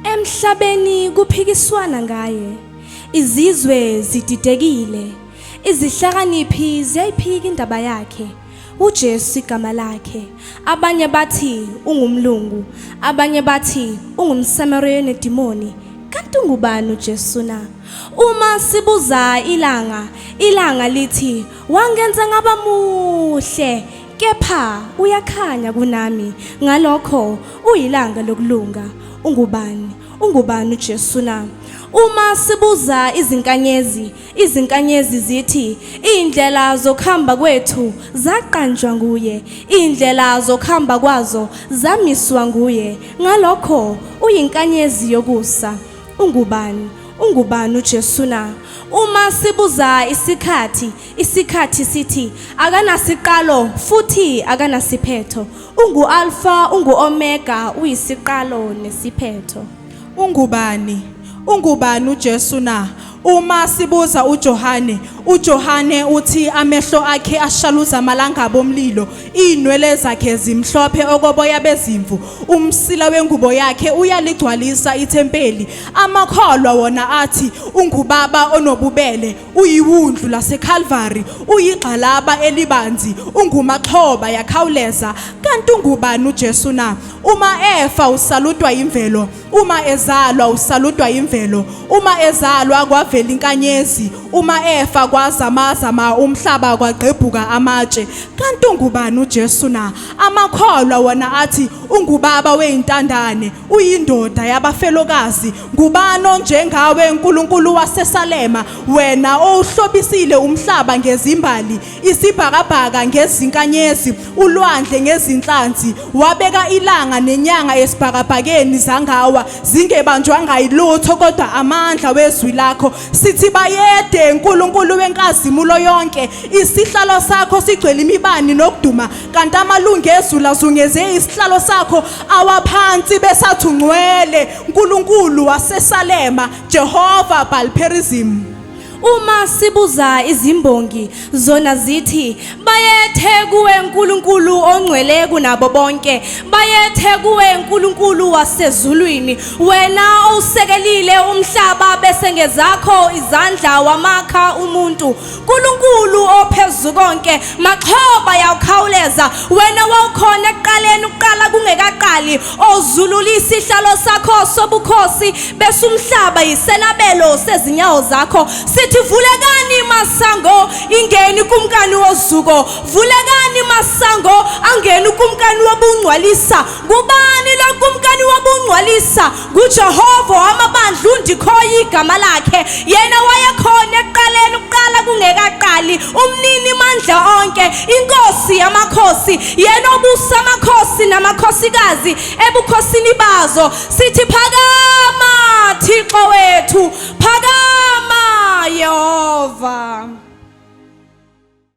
Emhlabeni kuphikiswana ngaye, izizwe zididekile, izihlakaniphi ziyayiphika indaba yakhe. uJesu igama lakhe, abanye bathi ungumlungu, abanye bathi ungumsamariya nedimoni. Kanti ungubani uJesu na? Uma sibuza ilanga lithi wangenza ngaba muhle, kepha uyakhanya kunami, ngalokho uyilanga lokulunga. Ungubani uJesu na? Uma sibuza izinkanyezi zithi indlela zokuhamba kwethu zaqanjwa nguye, indlela zokuhamba kwazo zamiswa nguye, ngalokho uyinkanyezi yokusa. Ungubani uJesu na? Uma sibuza isikhathi sithi akanasiqalo futhi akanasiphetho. Ungu-alpha, ungu-omega, uyisiqalo nesiphetho. Ungubani uJesu na? Uma sibuza uJohane uthi amehlo akhe ashaluza amalangabo omlilo, inwele zakhe zimhlophe okoboya bezimvu, umsila wengubo yakhe uyaligcwalisa ithempeli. Amakholwa wona athi ungubaba onobubele, uyiwundlu laseCalvary, uyigxalaba elibanzi, ungumaxhoba yakhawuleza. Kanti ungubani uJesu na? Uma efa usalutwa imvelo, uma ezalwa usalutwa imvelo, uma ezalwa kwavela inkanyezi, uma efa kwazamazama umhlaba kwagqebhuka amatshe. Kanti ungubani uJesu na? Amakholwa wona athi ungubaba weintandane, uyindoda yabafelokazi. Ngubani onjengawe uNkulunkulu waseSalema, wena owuhlobisile umhlaba ngezimbali, isibhakabhaka ngezinkanyezi, ulwandle ngezinhlanzi, wabeka ilanga nenyanga esibhakabhakeni zangawa, zingebanjwanga yilutho kodwa amandla wezwi lakho. Sithi bayede uNkulunkulu wenkazimulo yonke, isihlalo sakho sigcwele imibani nokuduma, kanti amalungu ezulu azungeze isihlalo sakho awaphansi besathi ungcwele, uNkulunkulu waseSalema, Jehova Balperizim. Uma sibuza izimbongi zona zithi bayethe kuwe uNkulunkulu ongcwele kunabo bonke, bayethe kuwe uNkulunkulu wasezulwini, wena owusekelile umhlaba bese ngezakho izandla wamakha umuntu. uNkulunkulu ophezulu konke, maxhoba yawukhawuleza, wena wawukhona ekuqaleni, uqala kungekaqali, ozululisa isihlalo sakho sobukhosi bese umhlaba yiselabelo sezinyawo zakho. Vulekani masango ingeni kumkani wozuko, vulekani masango angeni kumkani wobungcwalisa. Ngubani lo kumkani wobungcwalisa? nguJehova wamabandla, undikhoya igama lakhe, yena wayekhona ekuqaleni, uqala kungekaqali, umnini mandla onke, inkosi yamakhosi, yena obusa amakhosi namakhosikazi ebukhosini bazo. Sithi phakama Thixo wethu,